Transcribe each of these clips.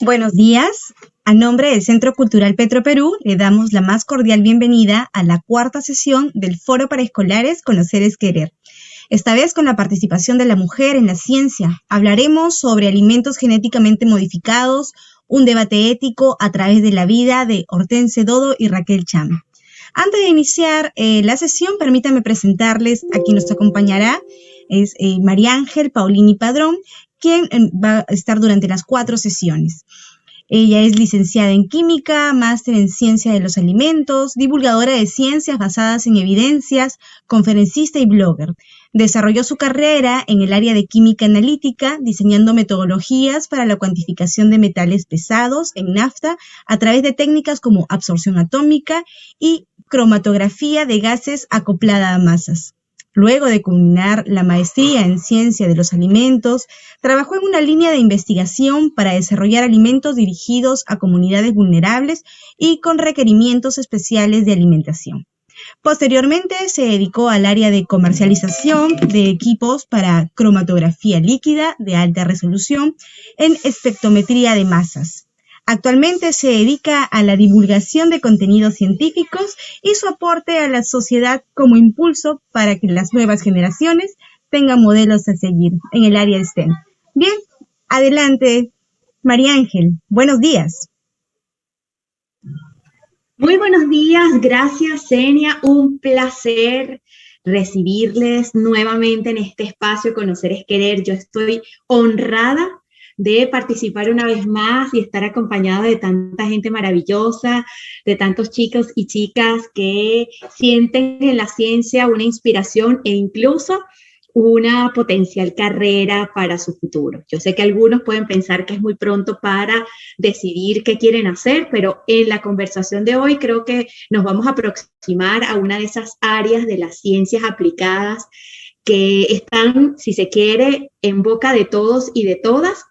Buenos días. A nombre del Centro Cultural Petro Perú, le damos la más cordial bienvenida a la cuarta sesión del Foro para Escolares Conocer es Querer. Esta vez con la participación de la mujer en la ciencia. Hablaremos sobre alimentos genéticamente modificados, un debate ético a través de la vida de Hortense Dodo y Raquel Cham. Antes de iniciar la sesión, permítanme presentarles a quien nos acompañará. Es María Ángel Paulini Padrón, quien va a estar durante las 4 sesiones. Ella es licenciada en Química, máster en Ciencia de los Alimentos, divulgadora de ciencias basadas en evidencias, conferencista y blogger. Desarrolló su carrera en el área de Química Analítica, diseñando metodologías para la cuantificación de metales pesados en nafta a través de técnicas como absorción atómica y cromatografía de gases acoplada a masas. Luego de culminar la maestría en Ciencia de los Alimentos, trabajó en una línea de investigación para desarrollar alimentos dirigidos a comunidades vulnerables y con requerimientos especiales de alimentación. Posteriormente se dedicó al área de comercialización de equipos para cromatografía líquida de alta resolución en espectrometría de masas. Actualmente se dedica a la divulgación de contenidos científicos y su aporte a la sociedad como impulso para que las nuevas generaciones tengan modelos a seguir en el área de STEM. Bien, adelante, María Ángel. Buenos días. Muy buenos días, gracias, Senia. Un placer recibirles nuevamente en este espacio Conocer es Querer. Yo estoy honrada de participar una vez más y estar acompañado de tanta gente maravillosa, de tantos chicos y chicas que sienten en la ciencia una inspiración e incluso una potencial carrera para su futuro. Yo sé que algunos pueden pensar que es muy pronto para decidir qué quieren hacer, pero en la conversación de hoy creo que nos vamos a aproximar a una de esas áreas de las ciencias aplicadas que están, si se quiere, en boca de todos y de todas,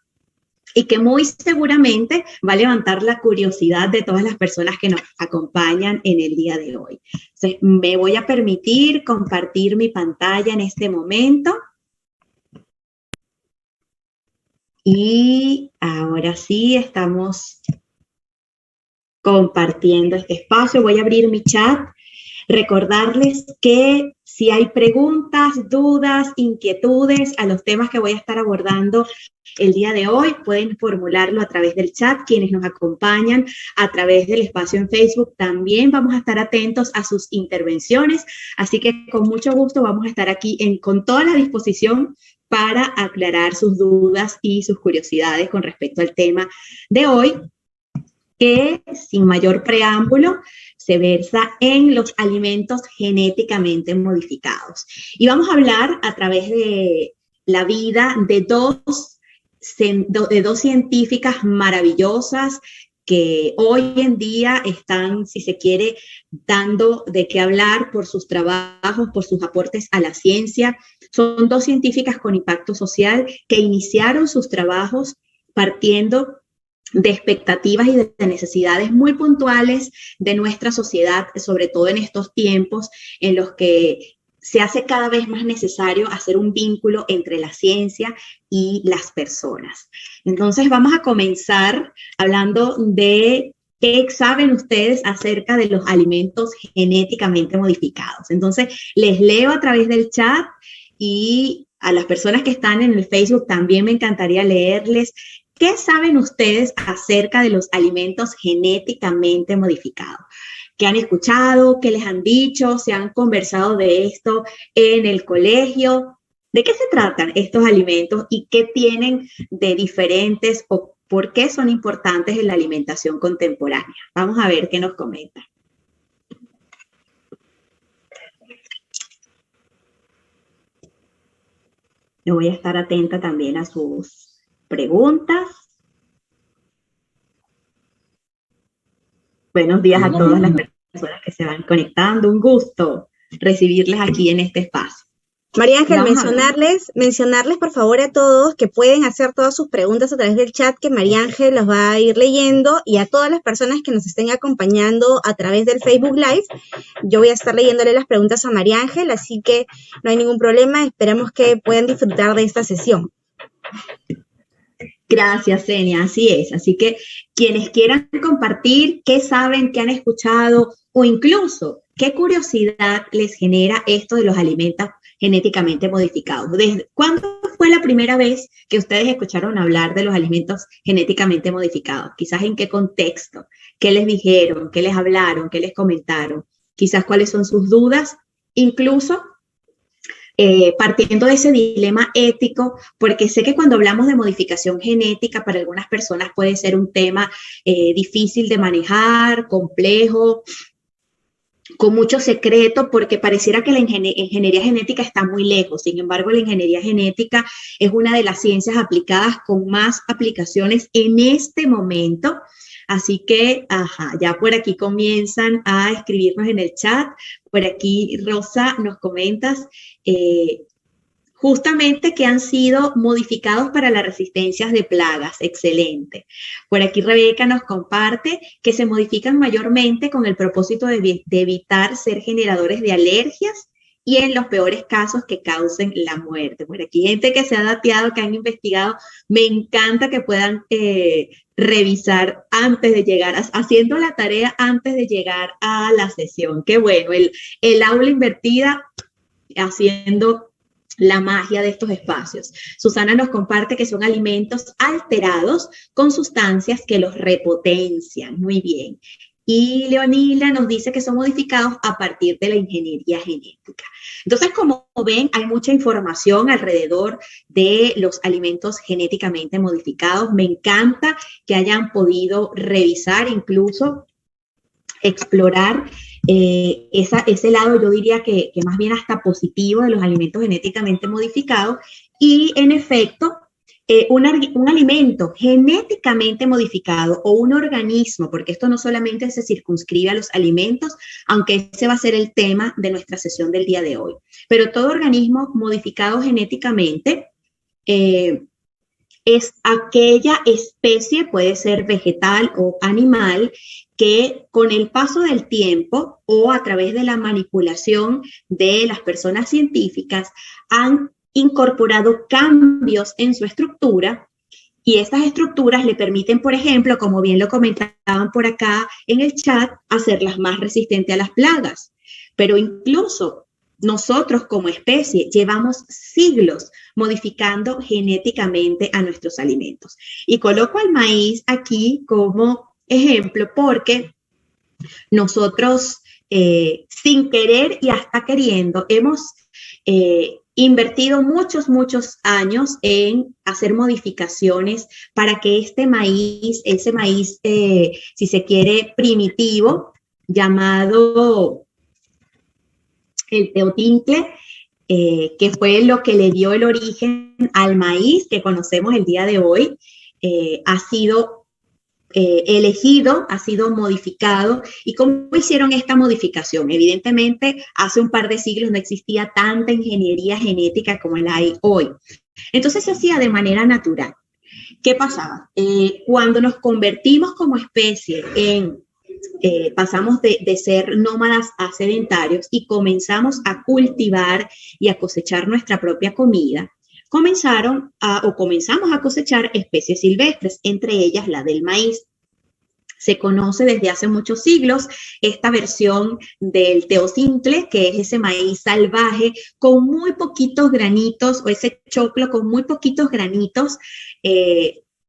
y que muy seguramente va a levantar la curiosidad de todas las personas que nos acompañan en el día de hoy. Entonces, me voy a permitir compartir mi pantalla en este momento. Y ahora sí, estamos compartiendo este espacio. Voy a abrir mi chat. Recordarles que si hay preguntas, dudas, inquietudes a los temas que voy a estar abordando el día de hoy, pueden formularlo a través del chat. Quienes nos acompañan a través del espacio en Facebook, también vamos a estar atentos a sus intervenciones. Así que con mucho gusto vamos a estar aquí con toda la disposición para aclarar sus dudas y sus curiosidades con respecto al tema de hoy, que sin mayor preámbulo se versa en los alimentos genéticamente modificados. Y vamos a hablar a través de la vida de dos científicas maravillosas que hoy en día están, si se quiere, dando de qué hablar por sus trabajos, por sus aportes a la ciencia. Son dos científicas con impacto social que iniciaron sus trabajos partiendo de expectativas y de necesidades muy puntuales de nuestra sociedad, sobre todo en estos tiempos en los que se hace cada vez más necesario hacer un vínculo entre la ciencia y las personas. Entonces vamos a comenzar hablando de qué saben ustedes acerca de los alimentos genéticamente modificados. Entonces les leo a través del chat y a las personas que están en el Facebook también me encantaría leerles. ¿Qué saben ustedes acerca de los alimentos genéticamente modificados? ¿Qué han escuchado? ¿Qué les han dicho? ¿Se han conversado de esto en el colegio? ¿De qué se tratan estos alimentos y qué tienen de diferentes o por qué son importantes en la alimentación contemporánea? Vamos a ver qué nos comentan. Yo voy a estar atenta también a sus preguntas. Buenos días a todas las personas que se van conectando. Un gusto recibirles aquí en este espacio. María Ángel, mencionarles por favor a todos que pueden hacer todas sus preguntas a través del chat, que María Ángel las va a ir leyendo, y a todas las personas que nos estén acompañando a través del Facebook Live, yo voy a estar leyéndole las preguntas a María Ángel, así que no hay ningún problema, esperamos que puedan disfrutar de esta sesión. Gracias, Zenia, así es. Así que quienes quieran compartir qué saben, qué han escuchado o incluso qué curiosidad les genera esto de los alimentos genéticamente modificados. ¿Desde cuándo fue la primera vez que ustedes escucharon hablar de los alimentos genéticamente modificados? Quizás en qué contexto, qué les dijeron, qué les hablaron, qué les comentaron, quizás cuáles son sus dudas, incluso partiendo de ese dilema ético, porque sé que cuando hablamos de modificación genética, para algunas personas puede ser un tema difícil de manejar, complejo, con mucho secreto, porque pareciera que la ingeniería genética está muy lejos. Sin embargo, la ingeniería genética es una de las ciencias aplicadas con más aplicaciones en este momento. Así que, ya por aquí comienzan a escribirnos en el chat. Por aquí, Rosa, nos comentas justamente que han sido modificados para las resistencias de plagas. Excelente. Por aquí Rebeca nos comparte que se modifican mayormente con el propósito de evitar ser generadores de alergias y en los peores casos que causen la muerte. Por aquí gente que se ha dateado, que han investigado. Me encanta que puedan revisar antes de llegar, haciendo la tarea antes de llegar a la sesión. Qué bueno, el aula invertida haciendo la magia de estos espacios. Susana nos comparte que son alimentos alterados con sustancias que los repotencian. Muy bien. Y Leonila nos dice que son modificados a partir de la ingeniería genética. Entonces, como ven, hay mucha información alrededor de los alimentos genéticamente modificados. Me encanta que hayan podido revisar, incluso explorar ese lado, yo diría que más bien hasta positivo de los alimentos genéticamente modificados. Y en efecto, un alimento genéticamente modificado o un organismo, porque esto no solamente se circunscribe a los alimentos, aunque ese va a ser el tema de nuestra sesión del día de hoy, pero todo organismo modificado genéticamente es aquella especie, puede ser vegetal o animal, que con el paso del tiempo o a través de la manipulación de las personas científicas han incorporado cambios en su estructura y estas estructuras le permiten, por ejemplo, como bien lo comentaban por acá en el chat, hacerlas más resistentes a las plagas. Pero incluso nosotros como especie llevamos siglos modificando genéticamente a nuestros alimentos. Y coloco al maíz aquí como ejemplo porque nosotros sin querer y hasta queriendo hemos invertido muchos años en hacer modificaciones para que ese maíz, si se quiere, primitivo, llamado el teotincle, que fue lo que le dio el origen al maíz que conocemos el día de hoy, ha sido elegido, ha sido modificado. ¿Y cómo hicieron esta modificación? Evidentemente, hace un par de siglos no existía tanta ingeniería genética como la hay hoy. Entonces se hacía de manera natural. ¿Qué pasaba? Cuando nos convertimos como especie pasamos de ser nómadas a sedentarios y comenzamos a cultivar y a cosechar nuestra propia comida, comenzamos a cosechar especies silvestres, entre ellas la del maíz. Se conoce desde hace muchos siglos esta versión del teocintle, que es ese maíz salvaje con muy poquitos granitos, o ese choclo con muy poquitos granitos,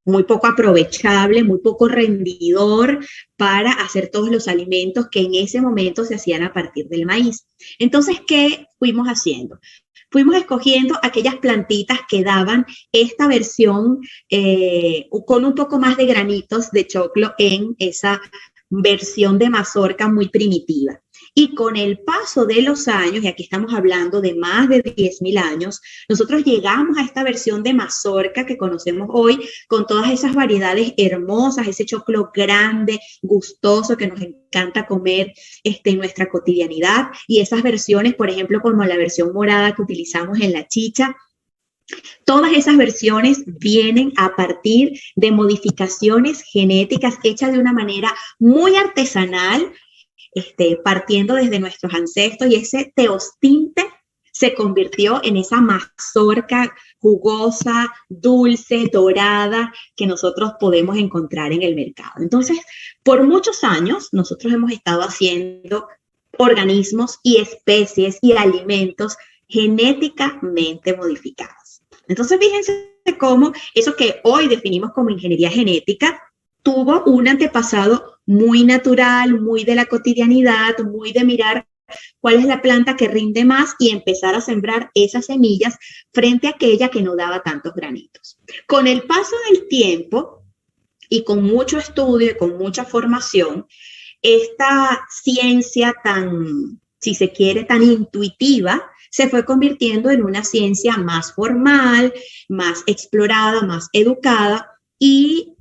muy poco aprovechable, muy poco rendidor para hacer todos los alimentos que en ese momento se hacían a partir del maíz. Entonces, ¿qué fuimos haciendo? Fuimos escogiendo aquellas plantitas que daban esta versión con un poco más de granitos de choclo en esa versión de mazorca muy primitiva. Y con el paso de los años, y aquí estamos hablando de más de 10.000 años, nosotros llegamos a esta versión de mazorca que conocemos hoy con todas esas variedades hermosas, ese choclo grande, gustoso que nos encanta comer en nuestra cotidianidad, y esas versiones, por ejemplo, como la versión morada que utilizamos en la chicha. Todas esas versiones vienen a partir de modificaciones genéticas hechas de una manera muy artesanal, partiendo desde nuestros ancestros, y ese teostinte se convirtió en esa mazorca jugosa, dulce, dorada que nosotros podemos encontrar en el mercado. Entonces, por muchos años nosotros hemos estado haciendo organismos y especies y alimentos genéticamente modificados. Entonces, fíjense cómo eso que hoy definimos como ingeniería genética tuvo un antepasado muy natural, muy de la cotidianidad, muy de mirar cuál es la planta que rinde más y empezar a sembrar esas semillas frente a aquella que no daba tantos granitos. Con el paso del tiempo y con mucho estudio y con mucha formación, esta ciencia tan, si se quiere, tan intuitiva, se fue convirtiendo en una ciencia más formal, más explorada, más educada, y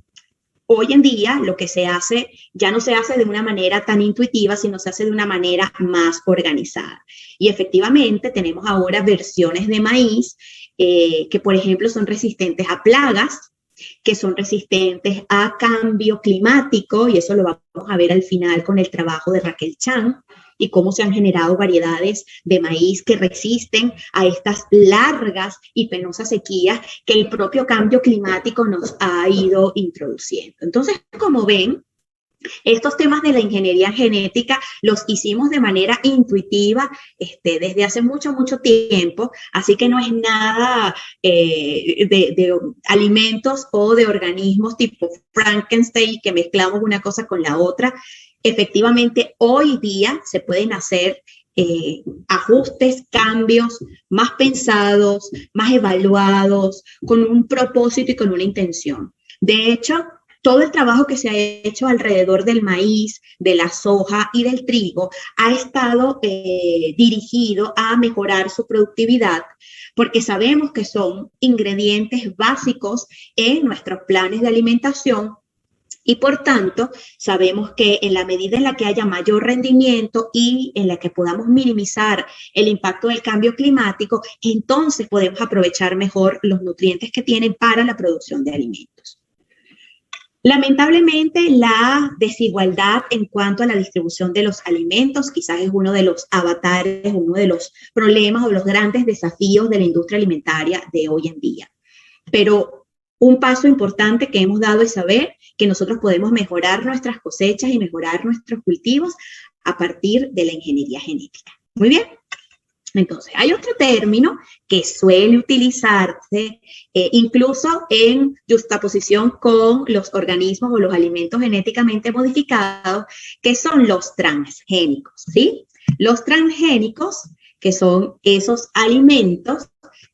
hoy en día lo que se hace ya no se hace de una manera tan intuitiva, sino se hace de una manera más organizada. Y efectivamente tenemos ahora versiones de maíz que, por ejemplo, son resistentes a plagas, que son resistentes a cambio climático, y eso lo vamos a ver al final con el trabajo de Raquel Chan, y cómo se han generado variedades de maíz que resisten a estas largas y penosas sequías que el propio cambio climático nos ha ido introduciendo. Entonces, como ven, estos temas de la ingeniería genética los hicimos de manera intuitiva desde hace mucho, mucho tiempo, así que no es nada de alimentos o de organismos tipo Frankenstein que mezclamos una cosa con la otra. Efectivamente, hoy día se pueden hacer ajustes, cambios más pensados, más evaluados, con un propósito y con una intención. De hecho, todo el trabajo que se ha hecho alrededor del maíz, de la soja y del trigo ha estado dirigido a mejorar su productividad, porque sabemos que son ingredientes básicos en nuestros planes de alimentación. Y por tanto, sabemos que en la medida en la que haya mayor rendimiento y en la que podamos minimizar el impacto del cambio climático, entonces podemos aprovechar mejor los nutrientes que tienen para la producción de alimentos. Lamentablemente, la desigualdad en cuanto a la distribución de los alimentos quizás es uno de los avatares, uno de los problemas o los grandes desafíos de la industria alimentaria de hoy en día. Pero un paso importante que hemos dado es saber que nosotros podemos mejorar nuestras cosechas y mejorar nuestros cultivos a partir de la ingeniería genética. Muy bien. Entonces, hay otro término que suele utilizarse incluso en juxtaposición con los organismos o los alimentos genéticamente modificados, que son los transgénicos, ¿sí? Los transgénicos, que son esos alimentos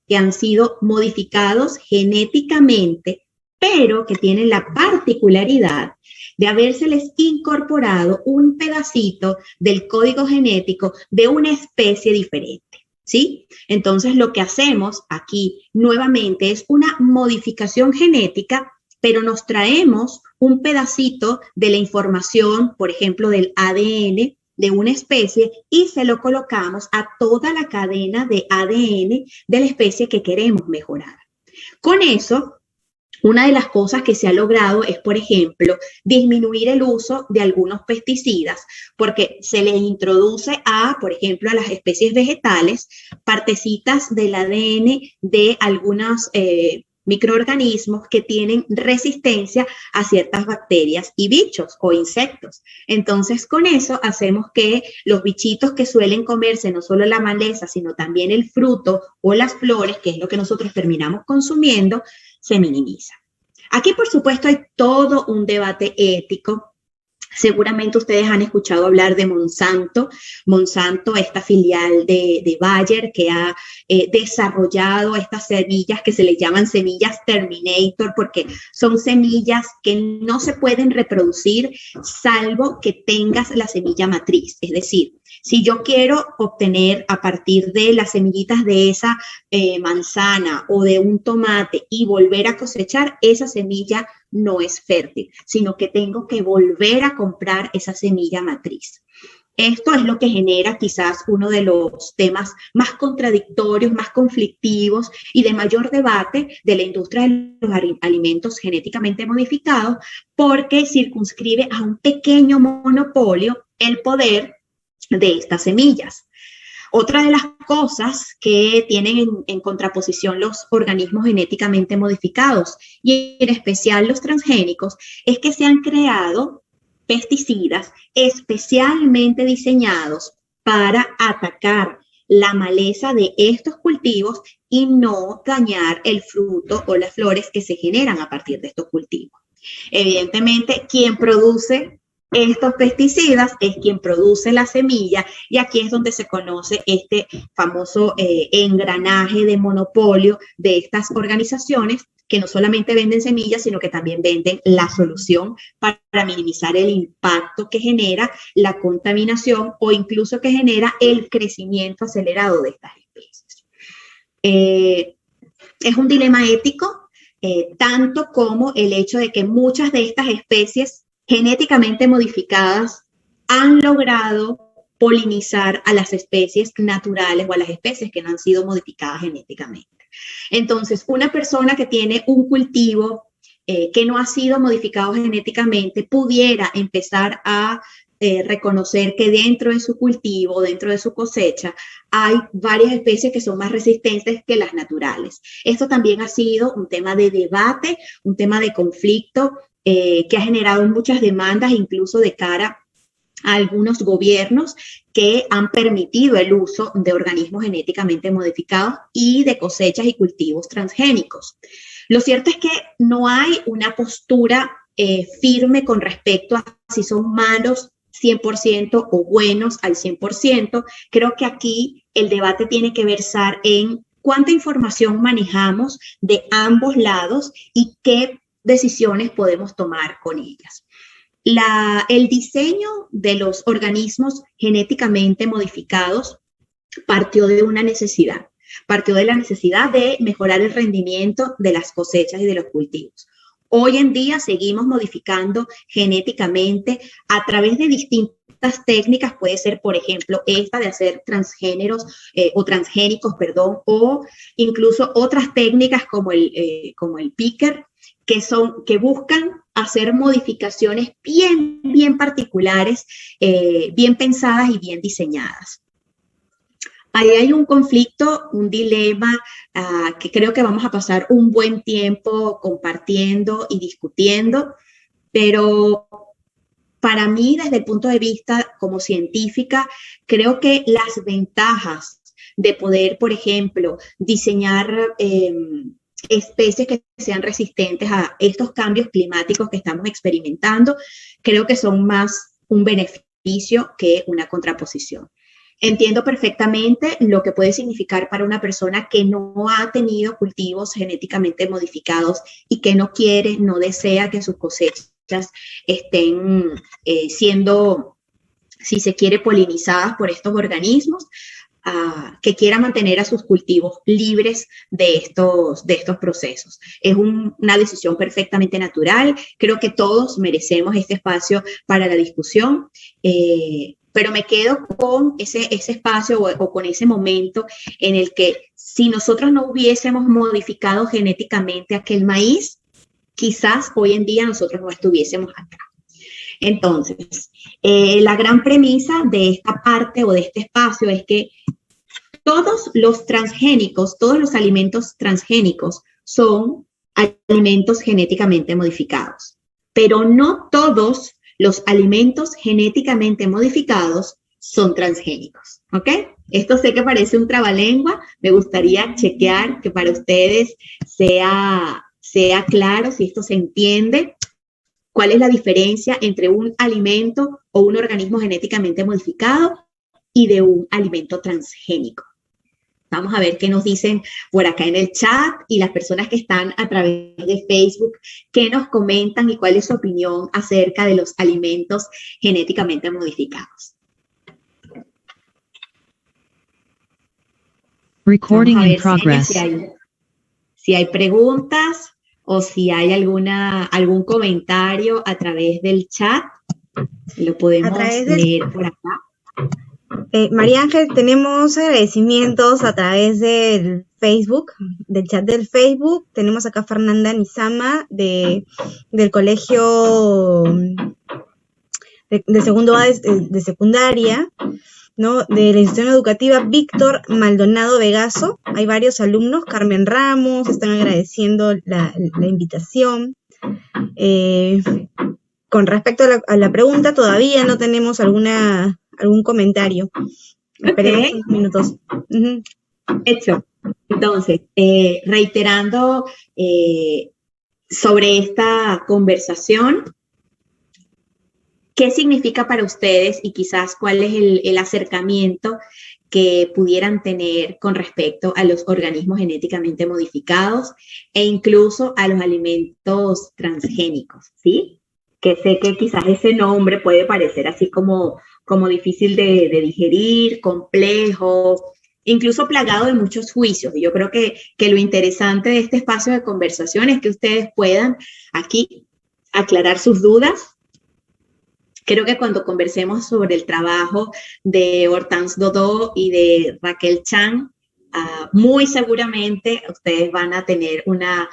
que han sido modificados genéticamente, pero que tienen la particularidad de habérseles incorporado un pedacito del código genético de una especie diferente, ¿sí? Entonces, lo que hacemos aquí nuevamente es una modificación genética, pero nos traemos un pedacito de la información, por ejemplo, del ADN de una especie y se lo colocamos a toda la cadena de ADN de la especie que queremos mejorar. Con eso, una de las cosas que se ha logrado es, por ejemplo, disminuir el uso de algunos pesticidas, porque se les introduce por ejemplo, a las especies vegetales, partecitas del ADN de algunos microorganismos que tienen resistencia a ciertas bacterias y bichos o insectos. Entonces, con eso hacemos que los bichitos que suelen comerse no solo la maleza, sino también el fruto o las flores, que es lo que nosotros terminamos consumiendo, se minimiza. Aquí, por supuesto, hay todo un debate ético. Seguramente ustedes han escuchado hablar de Monsanto. Monsanto, esta filial de Bayer que ha desarrollado estas semillas que se les llaman semillas Terminator, porque son semillas que no se pueden reproducir salvo que tengas la semilla matriz. Es decir, si yo quiero obtener a partir de las semillitas de esa manzana o de un tomate y volver a cosechar, esa semilla no es fértil, sino que tengo que volver a comprar esa semilla matriz. Esto es lo que genera quizás uno de los temas más contradictorios, más conflictivos y de mayor debate de la industria de los alimentos genéticamente modificados, porque circunscribe a un pequeño monopolio el poder de estas semillas. Otra de las cosas que tienen en contraposición los organismos genéticamente modificados, y en especial los transgénicos, es que se han creado pesticidas especialmente diseñados para atacar la maleza de estos cultivos y no dañar el fruto o las flores que se generan a partir de estos cultivos. Evidentemente, quien produce estos pesticidas es quien produce la semilla, y aquí es donde se conoce este famoso engranaje de monopolio de estas organizaciones que no solamente venden semillas, sino que también venden la solución para minimizar el impacto que genera la contaminación o incluso que genera el crecimiento acelerado de estas especies. Es un dilema ético, tanto como el hecho de que muchas de estas especies genéticamente modificadas han logrado polinizar a las especies naturales o a las especies que no han sido modificadas genéticamente. Entonces, una persona que tiene un cultivo que no ha sido modificado genéticamente pudiera empezar a reconocer que dentro de su cultivo, dentro de su cosecha, hay varias especies que son más resistentes que las naturales. Esto también ha sido un tema de debate, un tema de conflicto que ha generado muchas demandas, incluso de cara a algunos gobiernos que han permitido el uso de organismos genéticamente modificados y de cosechas y cultivos transgénicos. Lo cierto es que no hay una postura firme con respecto a si son malos 100% o buenos al 100%. Creo que aquí el debate tiene que versar en cuánta información manejamos de ambos lados y qué decisiones podemos tomar con ellas. El diseño de los organismos genéticamente modificados partió de una necesidad. Partió de la necesidad de mejorar el rendimiento de las cosechas y de los cultivos. Hoy en día seguimos modificando genéticamente a través de distintas técnicas. Puede ser, por ejemplo, esta de hacer transgéneros o transgénicos, perdón, o incluso otras técnicas como el picker, que buscan hacer modificaciones bien particulares, bien pensadas y bien diseñadas. Ahí hay un conflicto, un dilema que creo que vamos a pasar un buen tiempo compartiendo y discutiendo, pero para mí, desde el punto de vista como científica, creo que las ventajas de poder, por ejemplo, diseñar especies que sean resistentes a estos cambios climáticos que estamos experimentando, creo que son más un beneficio que una contraposición. Entiendo perfectamente lo que puede significar para una persona que no ha tenido cultivos genéticamente modificados y que no quiere, no desea que sus cosechas estén siendo, si se quiere, polinizadas por estos organismos, que quiera mantener a sus cultivos libres de estos procesos. Es una decisión perfectamente natural. Creo que todos merecemos este espacio para la discusión. Pero me quedo con ese espacio o con ese momento en el que si nosotros no hubiésemos modificado genéticamente aquel maíz, quizás hoy en día nosotros no estuviésemos acá. Entonces, la gran premisa de esta parte o de este espacio es que todos los transgénicos, todos los alimentos transgénicos son alimentos genéticamente modificados, pero no todos los alimentos genéticamente modificados son transgénicos, ¿ok? Esto sé que parece un trabalengua, me gustaría chequear que para ustedes sea claro, si esto se entiende, cuál es la diferencia entre un alimento o un organismo genéticamente modificado y de un alimento transgénico. Vamos a ver qué nos dicen por acá en el chat y las personas que están a través de Facebook, qué nos comentan y cuál es su opinión acerca de los alimentos genéticamente modificados. Recording in progress. Si hay preguntas o si hay algún comentario a través del chat, lo podemos leer por acá. María Ángel, tenemos agradecimientos a través del Facebook, del chat del Facebook. Tenemos acá a Fernanda Nizama del colegio de segundo A de secundaria. ¿no? De la institución educativa Víctor Maldonado Vegaso. Hay varios alumnos, Carmen Ramos, están agradeciendo la invitación. Con respecto a la pregunta, todavía no tenemos algún comentario. Esperemos unos minutos. Hecho. Entonces, reiterando sobre esta conversación, ¿qué significa para ustedes y quizás cuál es el acercamiento que pudieran tener con respecto a los organismos genéticamente modificados e incluso a los alimentos transgénicos? ¿Sí? Que sé que quizás ese nombre puede parecer así como difícil de digerir, complejo, incluso plagado de muchos juicios. Y yo creo que lo interesante de este espacio de conversación es que ustedes puedan aquí aclarar sus dudas. Creo que cuando conversemos sobre el trabajo de Hortense Dodó y de Raquel Chan, muy seguramente ustedes van a tener una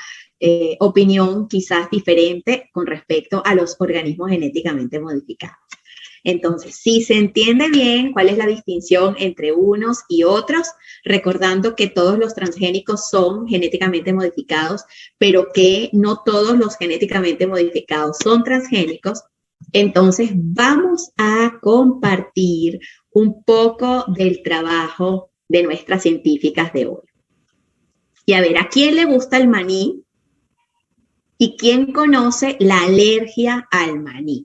opinión quizás diferente con respecto a los organismos genéticamente modificados. Entonces, si se entiende bien cuál es la distinción entre unos y otros, recordando que todos los transgénicos son genéticamente modificados, pero que no todos los genéticamente modificados son transgénicos, entonces vamos a compartir un poco del trabajo de nuestras científicas de hoy. Y a ver, ¿a quién le gusta el maní? ¿Y quién conoce la alergia al maní?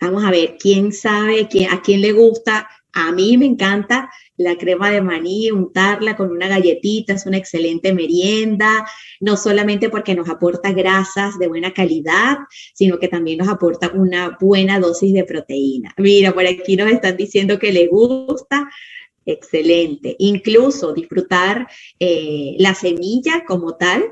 Vamos a ver, ¿quién sabe a quién le gusta? A mí me encanta la crema de maní, untarla con una galletita, es una excelente merienda, no solamente porque nos aporta grasas de buena calidad, sino que también nos aporta una buena dosis de proteína. Mira, por aquí nos están diciendo que le gusta. Excelente. Incluso disfrutar la semilla como tal,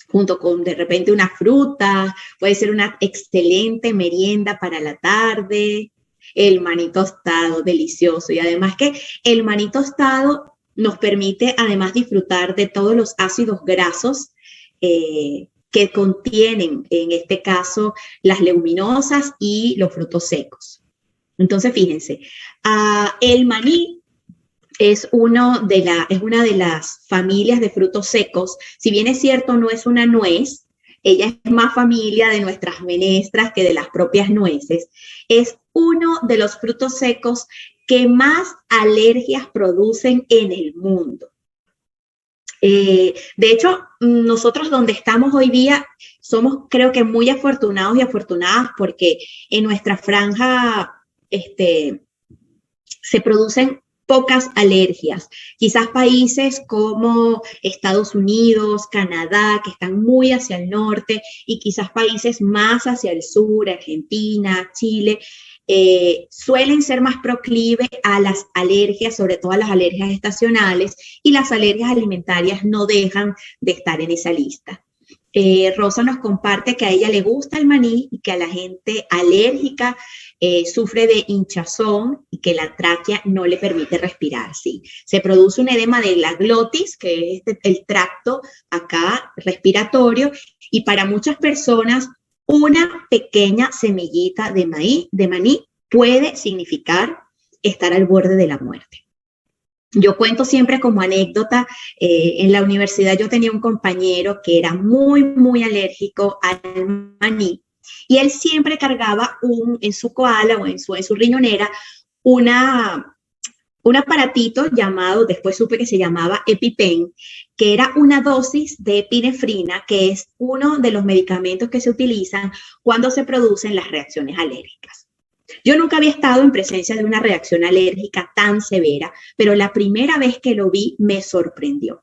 junto con de repente una fruta, puede ser una excelente merienda para la tarde, el maní tostado, delicioso. Y además que el maní tostado nos permite además disfrutar de todos los ácidos grasos que contienen, en este caso, las leguminosas y los frutos secos. Entonces, fíjense, el maní es una de las familias de frutos secos. Si bien es cierto, no es una nuez, ella es más familia de nuestras menestras que de las propias nueces. Es uno de los frutos secos que más alergias producen en el mundo. De hecho, nosotros donde estamos hoy día somos, creo que, muy afortunados y afortunadas porque en nuestra franja se producen pocas alergias. Quizás países como Estados Unidos, Canadá, que están muy hacia el norte, y quizás países más hacia el sur, Argentina, Chile, suelen ser más proclives a las alergias, sobre todo a las alergias estacionales, y las alergias alimentarias no dejan de estar en esa lista. Rosa nos comparte que a ella le gusta el maní y que a la gente alérgica sufre de hinchazón y que la tráquea no le permite respirar. Sí. Se produce un edema de la glotis, que es el tracto acá respiratorio, y para muchas personas una pequeña semillita de maní puede significar estar al borde de la muerte. Yo cuento siempre como anécdota, en la universidad yo tenía un compañero que era muy, muy alérgico al maní y él siempre cargaba en su koala o en su riñonera un aparatito llamado, después supe que se llamaba EpiPen, que era una dosis de epinefrina, que es uno de los medicamentos que se utilizan cuando se producen las reacciones alérgicas. Yo nunca había estado en presencia de una reacción alérgica tan severa, pero la primera vez que lo vi me sorprendió.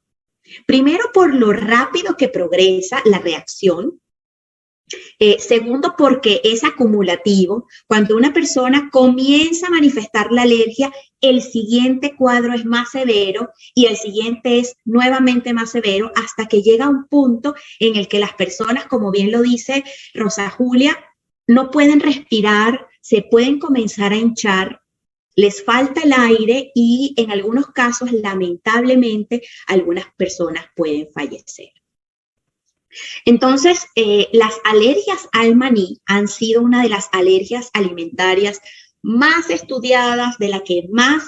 Primero, por lo rápido que progresa la reacción. Segundo, porque es acumulativo. Cuando una persona comienza a manifestar la alergia, el siguiente cuadro es más severo y el siguiente es nuevamente más severo hasta que llega un punto en el que las personas, como bien lo dice Rosa Julia, no pueden respirar, se pueden comenzar a hinchar, les falta el aire y en algunos casos, lamentablemente, algunas personas pueden fallecer. Entonces, las alergias al maní han sido una de las alergias alimentarias más estudiadas, de la que más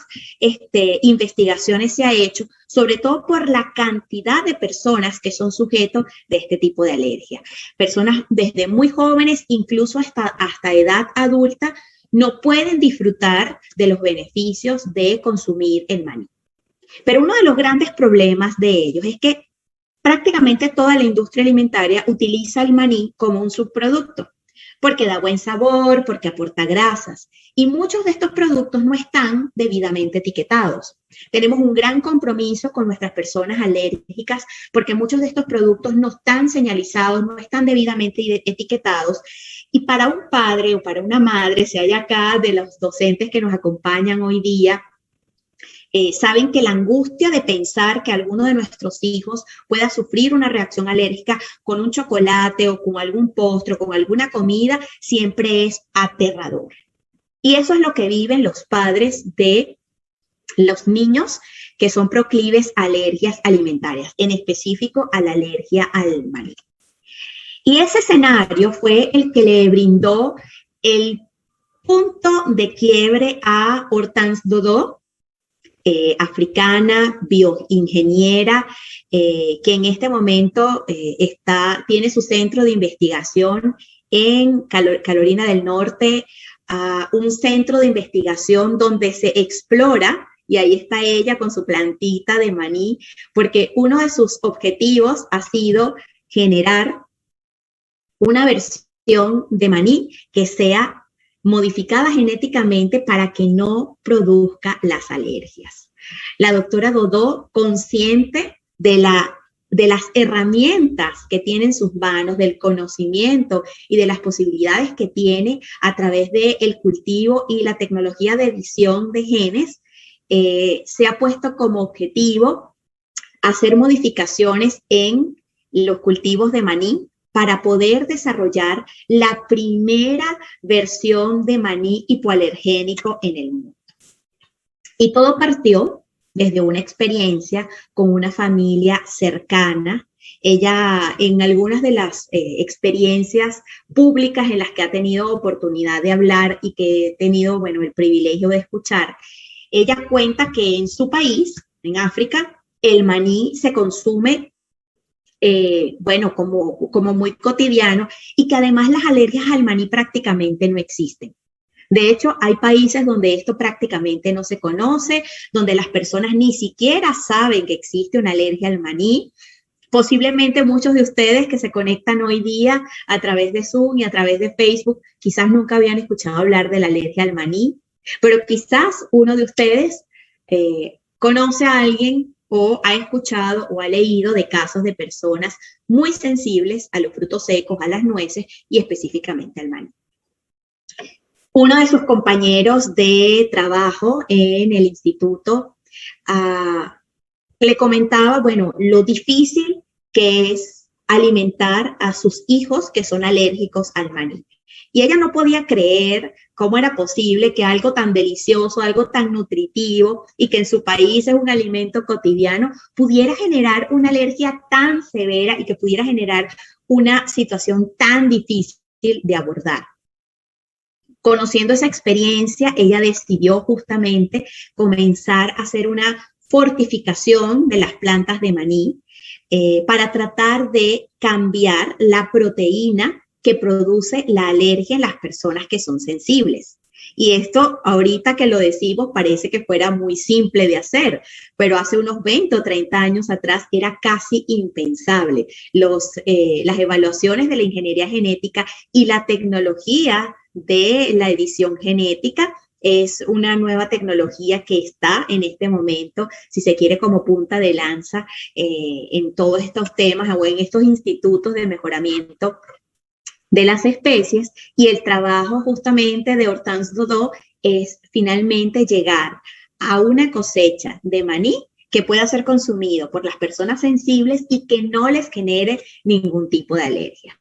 investigaciones se ha hecho, sobre todo por la cantidad de personas que son sujetos de este tipo de alergia. Personas desde muy jóvenes, incluso hasta edad adulta, no pueden disfrutar de los beneficios de consumir el maní. Pero uno de los grandes problemas de ellos es que prácticamente toda la industria alimentaria utiliza el maní como un subproducto, porque da buen sabor, porque aporta grasas. Y muchos de estos productos no están debidamente etiquetados. Tenemos un gran compromiso con nuestras personas alérgicas porque muchos de estos productos no están señalizados, no están debidamente etiquetados. Y para un padre o para una madre, si hay acá de los docentes que nos acompañan hoy día, saben que la angustia de pensar que alguno de nuestros hijos pueda sufrir una reacción alérgica con un chocolate o con algún postre o con alguna comida siempre es aterrador. Y eso es lo que viven los padres de los niños que son proclives a alergias alimentarias, en específico a la alergia al maní. Y ese escenario fue el que le brindó el punto de quiebre a Hortense Dodot, africana, bioingeniera, que en este momento tiene su centro de investigación en Carolina del Norte, un centro de investigación donde se explora, y ahí está ella con su plantita de maní, porque uno de sus objetivos ha sido generar una versión de maní que sea modificada genéticamente para que no produzca las alergias. La doctora Dodot, consciente de las herramientas que tiene en sus manos, del conocimiento y de las posibilidades que tiene a través del cultivo y la tecnología de edición de genes, se ha puesto como objetivo hacer modificaciones en los cultivos de maní para poder desarrollar la primera versión de maní hipoalergénico en el mundo. Y todo partió desde una experiencia con una familia cercana. Ella, en algunas de las experiencias públicas en las que ha tenido oportunidad de hablar y que he tenido, bueno, el privilegio de escuchar, ella cuenta que en su país, en África, el maní se consume como muy cotidiano y que además las alergias al maní prácticamente no existen. De hecho, hay países donde esto prácticamente no se conoce, donde las personas ni siquiera saben que existe una alergia al maní. Posiblemente muchos de ustedes que se conectan hoy día a través de Zoom y a través de Facebook, quizás nunca habían escuchado hablar de la alergia al maní, pero quizás uno de ustedes conoce a alguien o ha escuchado o ha leído de casos de personas muy sensibles a los frutos secos, a las nueces y específicamente al maní. Uno de sus compañeros de trabajo en el instituto le comentaba, bueno, lo difícil que es alimentar a sus hijos que son alérgicos al maní. Y ella no podía creer cómo era posible que algo tan delicioso, algo tan nutritivo y que en su país es un alimento cotidiano, pudiera generar una alergia tan severa y que pudiera generar una situación tan difícil de abordar. Conociendo esa experiencia, ella decidió justamente comenzar a hacer una fortificación de las plantas de maní para tratar de cambiar la proteína que produce la alergia en las personas que son sensibles. Y esto, ahorita que lo decimos, parece que fuera muy simple de hacer, pero hace unos 20 o 30 años atrás era casi impensable. Las evaluaciones de la ingeniería genética y la tecnología de la edición genética es una nueva tecnología que está en este momento, si se quiere, como punta de lanza en todos estos temas o en estos institutos de mejoramiento de las especies, y el trabajo justamente de Hortense Dodot es finalmente llegar a una cosecha de maní que pueda ser consumido por las personas sensibles y que no les genere ningún tipo de alergias.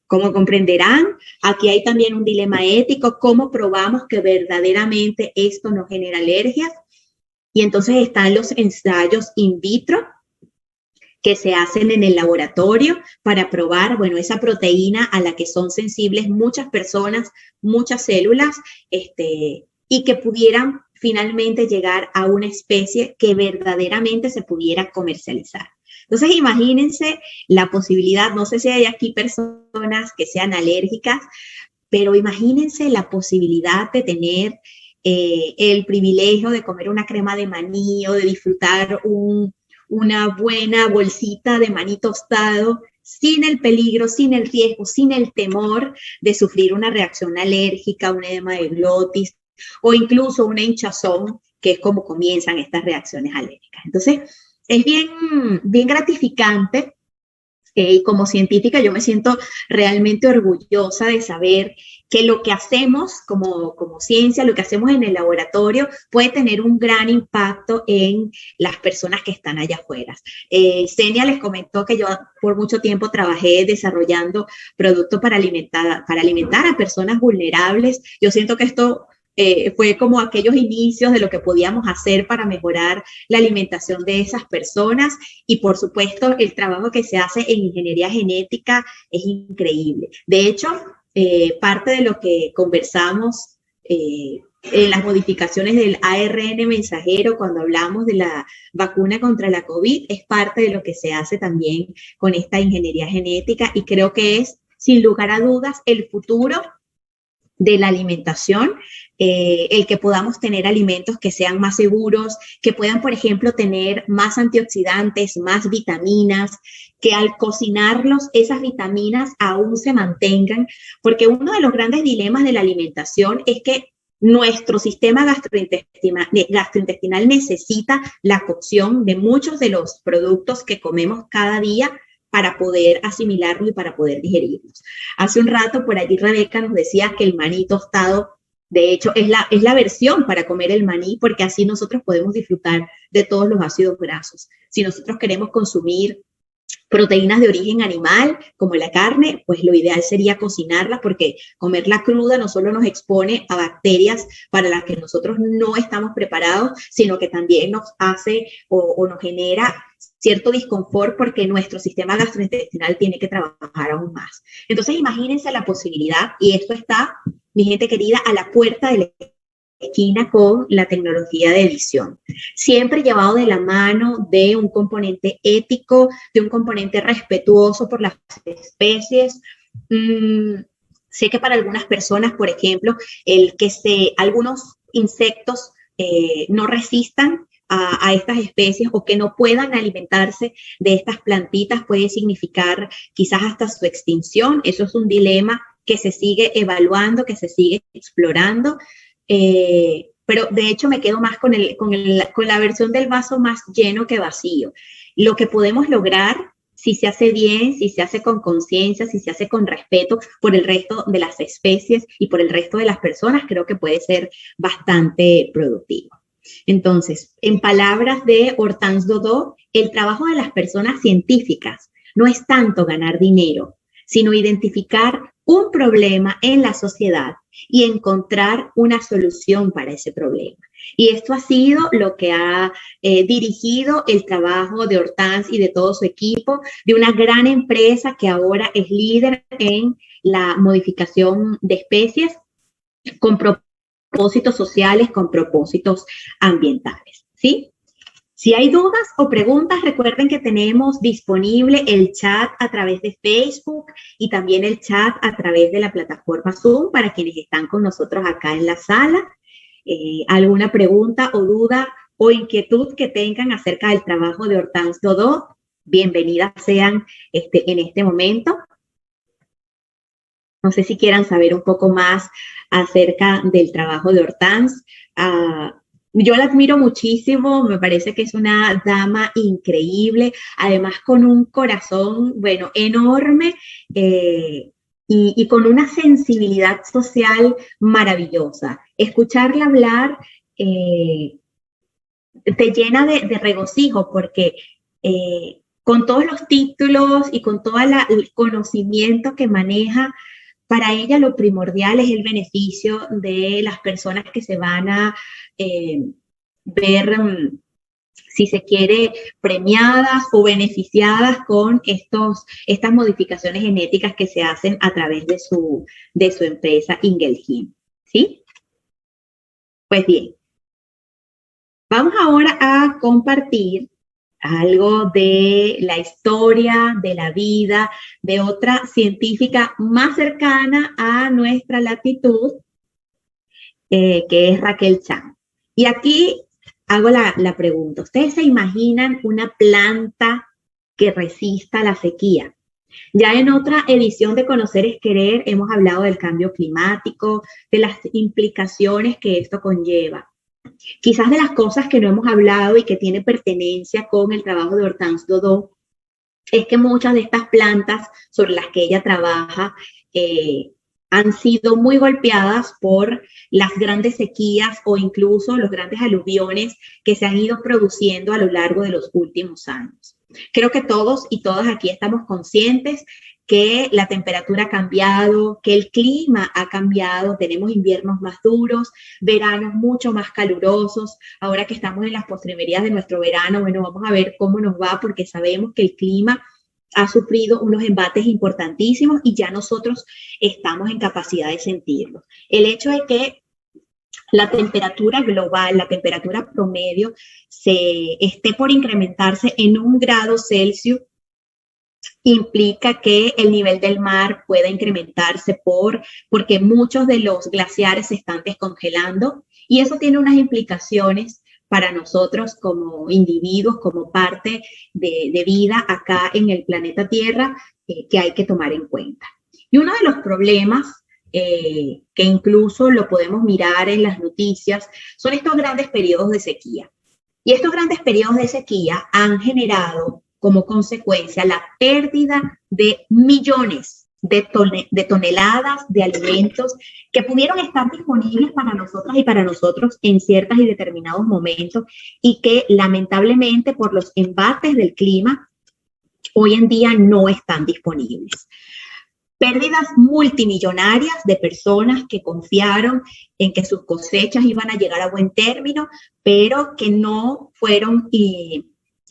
Como comprenderán, aquí hay también un dilema ético: ¿cómo probamos que verdaderamente esto no genera alergias? Y entonces están los ensayos in vitro, que se hacen en el laboratorio para probar, bueno, esa proteína a la que son sensibles muchas personas, muchas células, y que pudieran finalmente llegar a una especie que verdaderamente se pudiera comercializar. Entonces, imagínense la posibilidad, no sé si hay aquí personas que sean alérgicas, pero imagínense la posibilidad de tener el privilegio de comer una crema de maní o de disfrutar una buena bolsita de maní tostado sin el peligro, sin el riesgo, sin el temor de sufrir una reacción alérgica, un edema de glotis o incluso una hinchazón, que es como comienzan estas reacciones alérgicas. Entonces, es bien gratificante. Y como científica yo me siento realmente orgullosa de saber que lo que hacemos como ciencia, lo que hacemos en el laboratorio puede tener un gran impacto en las personas que están allá afuera. Senia les comentó que yo por mucho tiempo trabajé desarrollando productos para alimentar a personas vulnerables. Yo siento que esto fue como aquellos inicios de lo que podíamos hacer para mejorar la alimentación de esas personas, y por supuesto el trabajo que se hace en ingeniería genética es increíble. De hecho, parte de lo que conversamos en las modificaciones del ARN mensajero cuando hablamos de la vacuna contra la COVID es parte de lo que se hace también con esta ingeniería genética, y creo que es sin lugar a dudas el futuro de la alimentación, el que podamos tener alimentos que sean más seguros, que puedan, por ejemplo, tener más antioxidantes, más vitaminas, que al cocinarlos esas vitaminas aún se mantengan, porque uno de los grandes dilemas de la alimentación es que nuestro sistema gastrointestinal necesita la cocción de muchos de los productos que comemos cada día para poder asimilarlo y para poder digerirlos. Hace un rato por allí Rebeca nos decía que el maní tostado, de hecho, es la versión para comer el maní, porque así nosotros podemos disfrutar de todos los ácidos grasos. Si nosotros queremos consumir proteínas de origen animal, como la carne, pues lo ideal sería cocinarla, porque comerla cruda no solo nos expone a bacterias para las que nosotros no estamos preparados, sino que también nos hace o nos genera cierto disconfort, porque nuestro sistema gastrointestinal tiene que trabajar aún más. Entonces, imagínense la posibilidad, y esto está, mi gente querida, a la puerta de la esquina con la tecnología de edición, siempre llevado de la mano de un componente ético, de un componente respetuoso por las especies. Sé que para algunas personas, por ejemplo, algunos insectos no resistan a estas especies, o que no puedan alimentarse de estas plantitas puede significar quizás hasta su extinción. Eso es un dilema que se sigue evaluando, que se sigue explorando. Pero de hecho me quedo más con la versión del vaso más lleno que vacío. Lo que podemos lograr, si se hace bien, si se hace con conciencia, si se hace con respeto por el resto de las especies y por el resto de las personas, creo que puede ser bastante productivo. Entonces, en palabras de Hortense Dodot, el trabajo de las personas científicas no es tanto ganar dinero, sino identificar un problema en la sociedad y encontrar una solución para ese problema. Y esto ha sido lo que ha dirigido el trabajo de Hortense y de todo su equipo, de una gran empresa que ahora es líder en la modificación de especies con propósitos sociales, con propósitos ambientales, ¿sí? Si hay dudas o preguntas, recuerden que tenemos disponible el chat a través de Facebook y también el chat a través de la plataforma Zoom para quienes están con nosotros acá en la sala. Alguna pregunta o duda o inquietud que tengan acerca del trabajo de Hortense Dodot, bienvenidas sean en este momento. No sé si quieran saber un poco más acerca del trabajo de Hortense. Yo la admiro muchísimo, me parece que es una dama increíble, además con un corazón, bueno, enorme y con una sensibilidad social maravillosa. Escucharla hablar te llena de regocijo, porque con todos los títulos y con todo el conocimiento que maneja, para ella lo primordial es el beneficio de las personas que se van a ver si se quiere, premiadas o beneficiadas con estas modificaciones genéticas que se hacen a través de su empresa Ingelheim, ¿sí? Pues bien, vamos ahora a compartir algo de la historia, de la vida, de otra científica más cercana a nuestra latitud, que es Raquel Chang. Y aquí hago la pregunta, ¿ustedes se imaginan una planta que resista la sequía? Ya en otra edición de Conocer es Querer hemos hablado del cambio climático, de las implicaciones que esto conlleva. Quizás de las cosas que no hemos hablado y que tiene pertenencia con el trabajo de Hortense Dodot es que muchas de estas plantas sobre las que ella trabaja han sido muy golpeadas por las grandes sequías o incluso los grandes aluviones que se han ido produciendo a lo largo de los últimos años. Creo que todos y todas aquí estamos conscientes que la temperatura ha cambiado, que el clima ha cambiado, tenemos inviernos más duros, veranos mucho más calurosos. Ahora que estamos en las postrimerías de nuestro verano, bueno, vamos a ver cómo nos va porque sabemos que el clima ha sufrido unos embates importantísimos y ya nosotros estamos en capacidad de sentirlo. El hecho de que la temperatura global, la temperatura promedio, se esté por incrementarse en 1 grado Celsius, implica que el nivel del mar pueda incrementarse porque muchos de los glaciares se están descongelando y eso tiene unas implicaciones para nosotros como individuos, como parte de vida acá en el planeta Tierra, que hay que tomar en cuenta. Y uno de los problemas que incluso lo podemos mirar en las noticias son estos grandes periodos de sequía. Y estos grandes periodos de sequía han generado como consecuencia la pérdida de millones de toneladas de alimentos que pudieron estar disponibles para nosotras y para nosotros en ciertos y determinados momentos y que lamentablemente por los embates del clima hoy en día no están disponibles. Pérdidas multimillonarias de personas que confiaron en que sus cosechas iban a llegar a buen término, pero que no fueron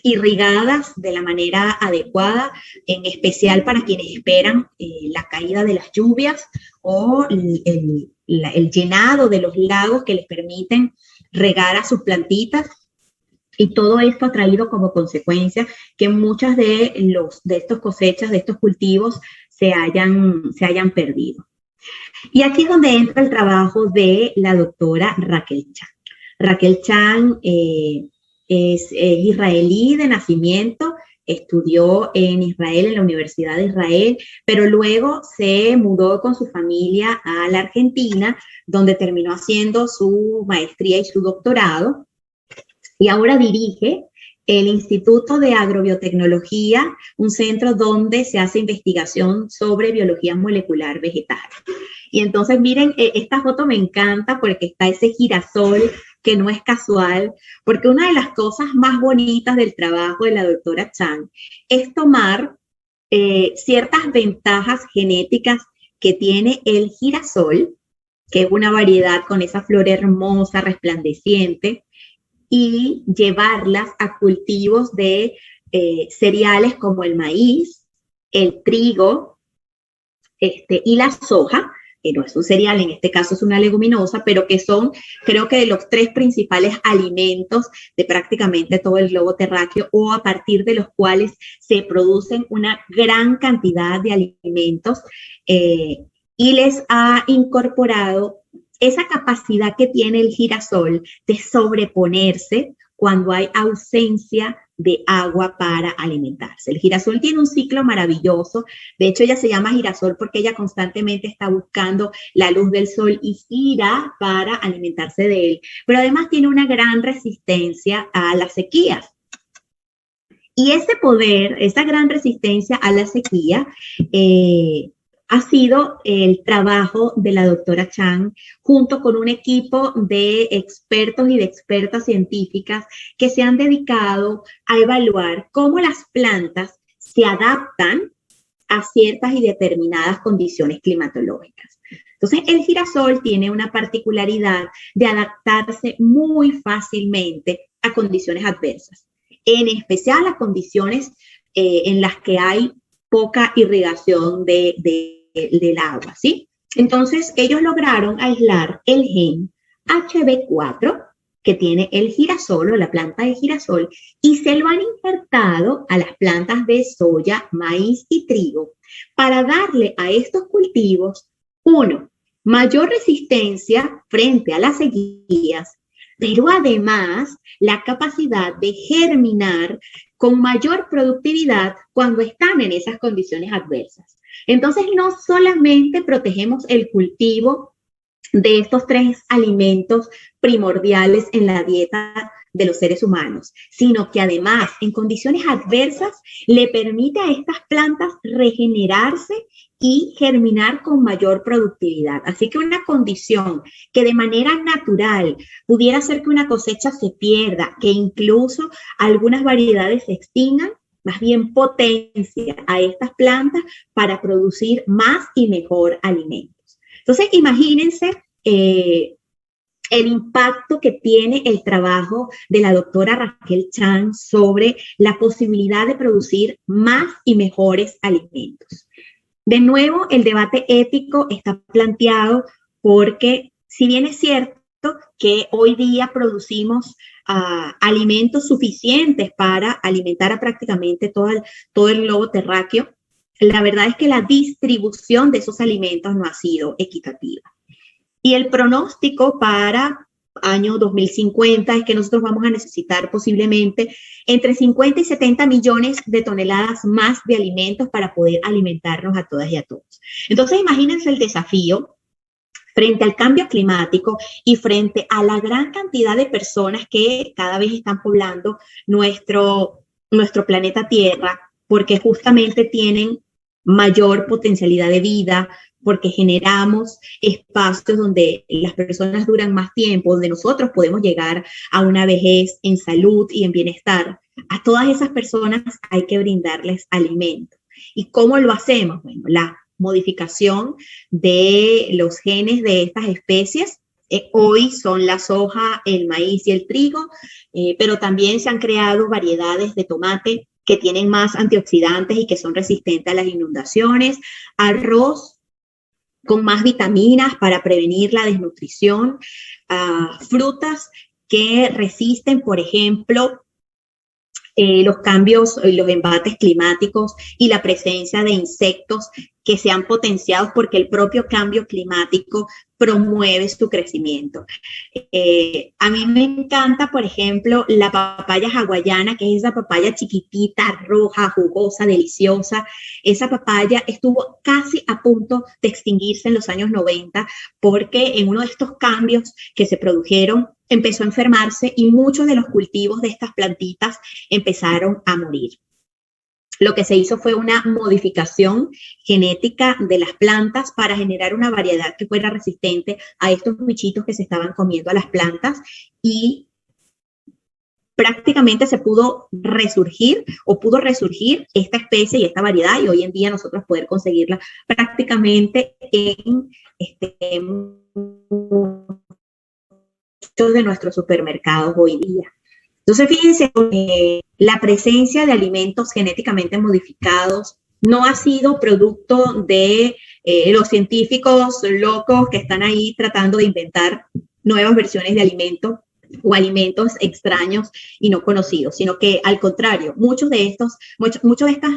irrigadas de la manera adecuada, en especial para quienes esperan la caída de las lluvias o el llenado de los lagos que les permiten regar a sus plantitas. Y todo esto ha traído como consecuencia que muchas de estas cosechas, de estos cultivos, se hayan perdido. Y aquí es donde entra el trabajo de la doctora Raquel Chang. Raquel Chang es israelí de nacimiento, estudió en Israel, en la Universidad de Israel, pero luego se mudó con su familia a la Argentina, donde terminó haciendo su maestría y su doctorado, y ahora dirige el Instituto de Agrobiotecnología, un centro donde se hace investigación sobre biología molecular vegetal. Y entonces, miren, esta foto me encanta porque está ese girasol que no es casual, porque una de las cosas más bonitas del trabajo de la doctora Chang es tomar ciertas ventajas genéticas que tiene el girasol, que es una variedad con esa flor hermosa, resplandeciente, y llevarlas a cultivos de cereales como el maíz, el trigo y la soja, que no es un cereal, en este caso es una leguminosa, pero que son, creo que de los 3 principales alimentos de prácticamente todo el globo terráqueo, o a partir de los cuales se producen una gran cantidad de alimentos, y les ha incorporado esa capacidad que tiene el girasol de sobreponerse cuando hay ausencia de agua para alimentarse. El girasol tiene un ciclo maravilloso. De hecho, ella se llama girasol porque ella constantemente está buscando la luz del sol y gira para alimentarse de él. Pero además tiene una gran resistencia a las sequías. Y ese poder, esa gran resistencia a la sequía, ha sido el trabajo de la doctora Chang junto con un equipo de expertos y de expertas científicas que se han dedicado a evaluar cómo las plantas se adaptan a ciertas y determinadas condiciones climatológicas. Entonces, el girasol tiene una particularidad de adaptarse muy fácilmente a condiciones adversas, en especial a condiciones en las que hay poca irrigación del agua, ¿sí? Entonces, ellos lograron aislar el gen HB4 que tiene el girasol o la planta de girasol y se lo han injertado a las plantas de soya, maíz y trigo para darle a estos cultivos, uno, mayor resistencia frente a las sequías, pero además la capacidad de germinar con mayor productividad cuando están en esas condiciones adversas. Entonces, no solamente protegemos el cultivo de estos 3 alimentos primordiales en la dieta de los seres humanos, sino que además en condiciones adversas le permite a estas plantas regenerarse y germinar con mayor productividad. Así que una condición que de manera natural pudiera hacer que una cosecha se pierda, que incluso algunas variedades se extingan, más bien potencia a estas plantas para producir más y mejor alimento. Entonces, imagínense el impacto que tiene el trabajo de la doctora Raquel Chan sobre la posibilidad de producir más y mejores alimentos. De nuevo, el debate ético está planteado porque, si bien es cierto que hoy día producimos alimentos suficientes para alimentar a prácticamente todo el globo terráqueo, la verdad es que la distribución de esos alimentos no ha sido equitativa. Y el pronóstico para año 2050 es que nosotros vamos a necesitar posiblemente entre 50 y 70 millones de toneladas más de alimentos para poder alimentarnos a todas y a todos. Entonces, imagínense el desafío frente al cambio climático y frente a la gran cantidad de personas que cada vez están poblando nuestro planeta Tierra, porque justamente tienen mayor potencialidad de vida, porque generamos espacios donde las personas duran más tiempo, donde nosotros podemos llegar a una vejez en salud y en bienestar. A todas esas personas hay que brindarles alimento. ¿Y cómo lo hacemos? Bueno, la modificación de los genes de estas especies. Hoy son la soja, el maíz y el trigo, pero también se han creado variedades de tomate que tienen más antioxidantes y que son resistentes a las inundaciones, arroz con más vitaminas para prevenir la desnutrición, frutas que resisten, por ejemplo, los cambios, los embates climáticos y la presencia de insectos que se han potenciado porque el propio cambio climático promueve su crecimiento. A mí me encanta, por ejemplo, la papaya hawaiana, que es esa papaya chiquitita, roja, jugosa, deliciosa. Esa papaya estuvo casi a punto de extinguirse en los años 90 porque en uno de estos cambios que se produjeron empezó a enfermarse y muchos de los cultivos de estas plantitas empezaron a morir. Lo que se hizo fue una modificación genética de las plantas para generar una variedad que fuera resistente a estos bichitos que se estaban comiendo a las plantas y prácticamente se pudo resurgir esta especie y esta variedad y hoy en día nosotros poder conseguirla prácticamente en muchos de nuestros supermercados hoy día. Entonces, fíjense, la presencia de alimentos genéticamente modificados no ha sido producto de los científicos locos que están ahí tratando de inventar nuevas versiones de alimentos o alimentos extraños y no conocidos, sino que al contrario, muchas de estas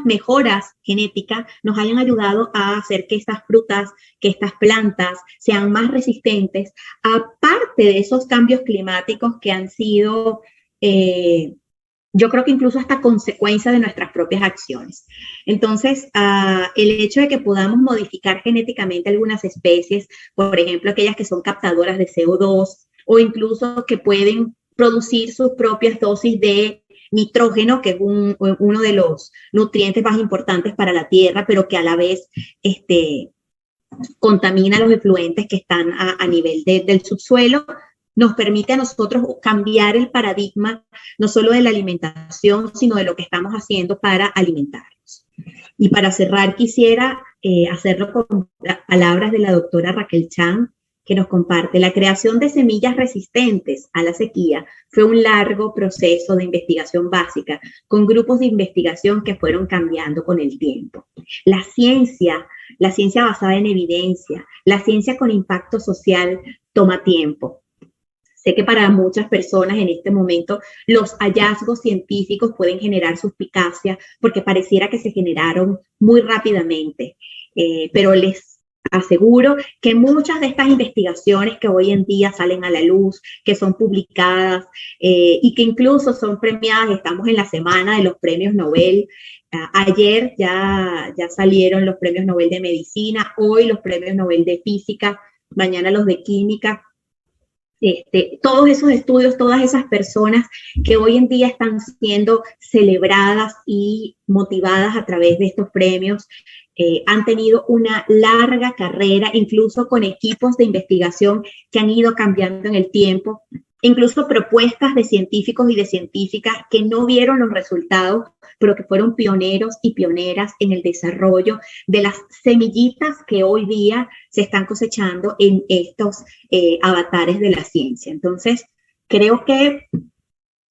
mejoras genéticas nos hayan ayudado a hacer que estas frutas, que estas plantas sean más resistentes, aparte de esos cambios climáticos que han sido yo creo que incluso hasta consecuencia de nuestras propias acciones. Entonces, el hecho de que podamos modificar genéticamente algunas especies, por ejemplo, aquellas que son captadoras de CO2 o incluso que pueden producir sus propias dosis de nitrógeno, que es uno de los nutrientes más importantes para la tierra, pero que a la vez contamina los efluentes que están a nivel del subsuelo, nos permite a nosotros cambiar el paradigma, no solo de la alimentación, sino de lo que estamos haciendo para alimentarnos. Y para cerrar, quisiera hacerlo con palabras de la doctora Raquel Chan, que nos comparte: la creación de semillas resistentes a la sequía fue un largo proceso de investigación básica, con grupos de investigación que fueron cambiando con el tiempo. La ciencia basada en evidencia, la ciencia con impacto social toma tiempo. Sé que para muchas personas en este momento los hallazgos científicos pueden generar suspicacia porque pareciera que se generaron muy rápidamente, pero les aseguro que muchas de estas investigaciones que hoy en día salen a la luz, que son publicadas y que incluso son premiadas, estamos en la semana de los premios Nobel. Ayer ya salieron los premios Nobel de Medicina, hoy los premios Nobel de Física, mañana los de Química. Todos esos estudios, todas esas personas que hoy en día están siendo celebradas y motivadas a través de estos premios, han tenido una larga carrera, incluso con equipos de investigación que han ido cambiando en el tiempo, incluso propuestas de científicos y de científicas que no vieron los resultados, pero que fueron pioneros y pioneras en el desarrollo de las semillitas que hoy día se están cosechando en estos avatares de la ciencia. Entonces, creo que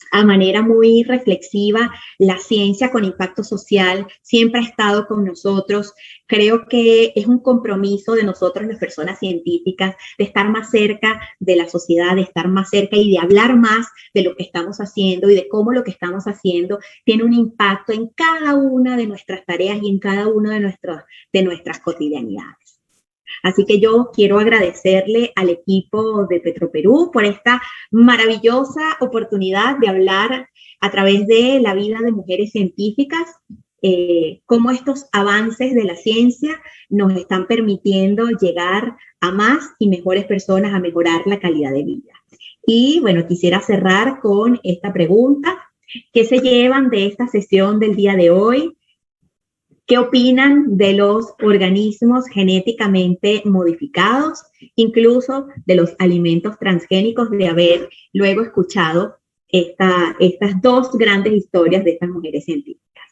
a manera muy reflexiva, la ciencia con impacto social siempre ha estado con nosotros. Creo que es un compromiso de nosotros, las personas científicas, de estar más cerca de la sociedad, de estar más cerca y de hablar más de lo que estamos haciendo y de cómo lo que estamos haciendo tiene un impacto en cada una de nuestras tareas y en cada una de nuestras cotidianidades. Así que yo quiero agradecerle al equipo de Petroperú por esta maravillosa oportunidad de hablar a través de la vida de mujeres científicas, cómo estos avances de la ciencia nos están permitiendo llegar a más y mejores personas, a mejorar la calidad de vida. Y bueno, quisiera cerrar con esta pregunta: ¿qué se llevan de esta sesión del día de hoy? ¿Qué opinan de los organismos genéticamente modificados, incluso de los alimentos transgénicos, de haber luego escuchado estas dos grandes historias de estas mujeres científicas?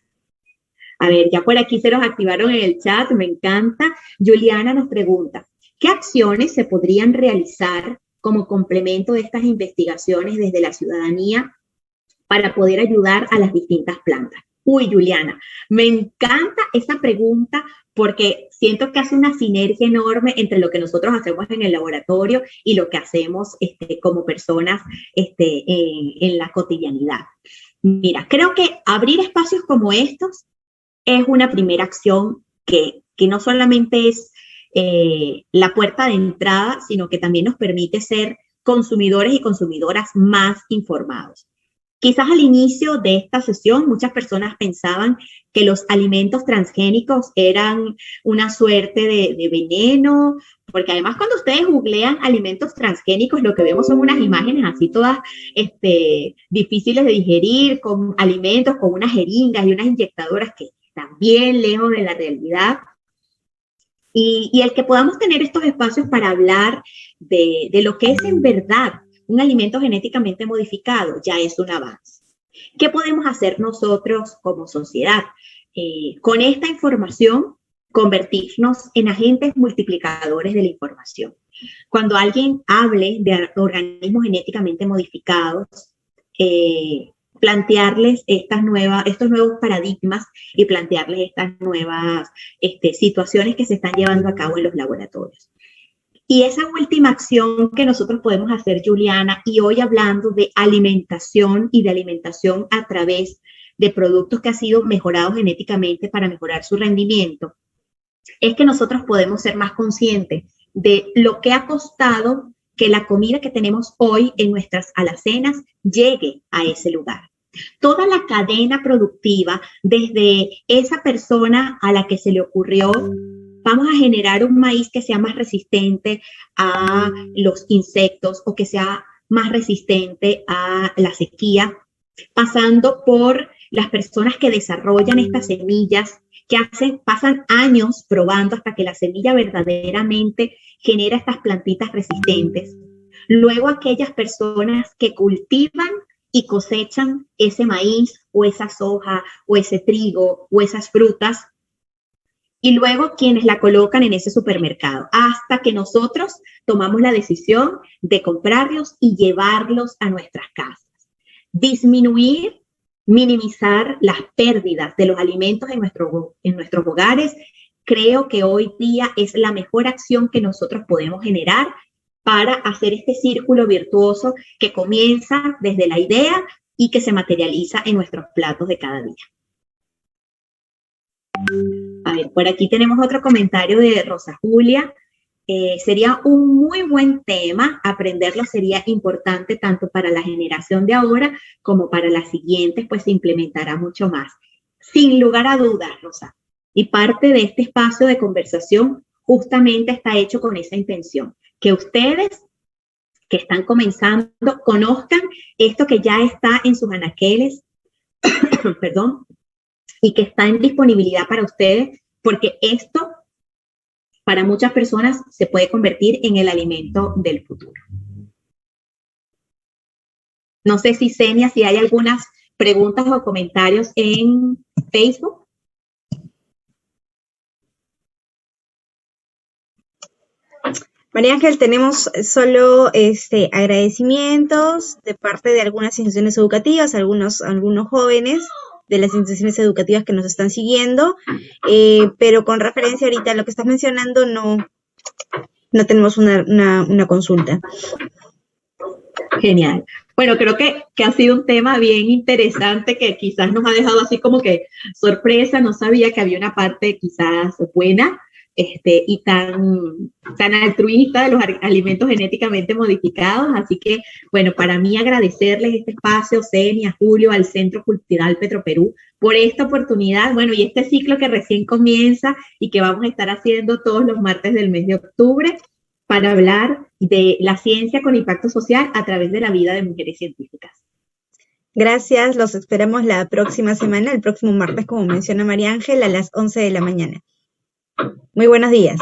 A ver, ya por aquí se los activaron en el chat, me encanta. Juliana nos pregunta: ¿qué acciones se podrían realizar como complemento de estas investigaciones desde la ciudadanía para poder ayudar a las distintas plantas? Uy, Juliana, me encanta esa pregunta porque siento que hace una sinergia enorme entre lo que nosotros hacemos en el laboratorio y lo que hacemos como personas en la cotidianidad. Mira, creo que abrir espacios como estos es una primera acción que no solamente es la puerta de entrada, sino que también nos permite ser consumidores y consumidoras más informados. Quizás al inicio de esta sesión muchas personas pensaban que los alimentos transgénicos eran una suerte de veneno, porque además cuando ustedes googlean alimentos transgénicos lo que vemos son unas imágenes así todas difíciles de digerir, con alimentos, con unas jeringas y unas inyectadoras que están bien lejos de la realidad. Y el que podamos tener estos espacios para hablar de lo que es en verdad un alimento genéticamente modificado ya es un avance. ¿Qué podemos hacer nosotros como sociedad? Con esta información, convertirnos en agentes multiplicadores de la información. Cuando alguien hable de organismos genéticamente modificados, plantearles estos nuevos paradigmas y plantearles estas nuevas situaciones que se están llevando a cabo en los laboratorios. Y esa última acción que nosotros podemos hacer, Juliana, y hoy hablando de alimentación y de alimentación a través de productos que han sido mejorados genéticamente para mejorar su rendimiento, es que nosotros podemos ser más conscientes de lo que ha costado que la comida que tenemos hoy en nuestras alacenas llegue a ese lugar. Toda la cadena productiva, desde esa persona a la que se le ocurrió: vamos a generar un maíz que sea más resistente a los insectos o que sea más resistente a la sequía, pasando por las personas que desarrollan estas semillas, que pasan años probando hasta que la semilla verdaderamente genera estas plantitas resistentes. Luego aquellas personas que cultivan y cosechan ese maíz o esa soja o ese trigo o esas frutas. y luego quienes la colocan en ese supermercado, hasta que nosotros tomamos la decisión de comprarlos y llevarlos a nuestras casas. Disminuir, minimizar las pérdidas de los alimentos en nuestros hogares, creo que hoy día es la mejor acción que nosotros podemos generar para hacer este círculo virtuoso que comienza desde la idea y que se materializa en nuestros platos de cada día. A ver, por aquí tenemos otro comentario de Rosa Julia. Sería un muy buen tema, aprenderlo sería importante tanto para la generación de ahora como para las siguientes, pues se implementará mucho más. Sin lugar a dudas, Rosa. Y parte de este espacio de conversación justamente está hecho con esa intención, que ustedes que están comenzando conozcan esto que ya está en sus anaqueles, perdón, y que está en disponibilidad para ustedes, porque esto para muchas personas se puede convertir en el alimento del futuro. No sé si Senia, si hay algunas preguntas o comentarios en Facebook. María Ángel, tenemos solo agradecimientos de parte de algunas instituciones educativas, algunos jóvenes de las instituciones educativas que nos están siguiendo, pero con referencia ahorita a lo que estás mencionando no tenemos una consulta. Genial. Bueno, creo que ha sido un tema bien interesante que quizás nos ha dejado así como que sorpresa, no sabía que había una parte quizás buena y tan altruista de los alimentos genéticamente modificados, así que bueno, para mí agradecerles este espacio, Senia, Julio, al Centro Cultural Petroperú, por esta oportunidad, bueno, y este ciclo que recién comienza y que vamos a estar haciendo todos los martes del mes de octubre, para hablar de la ciencia con impacto social a través de la vida de mujeres científicas. Gracias, los esperamos la próxima semana, el próximo martes, como menciona María Ángel, a las 11 de la mañana. Muy buenos días.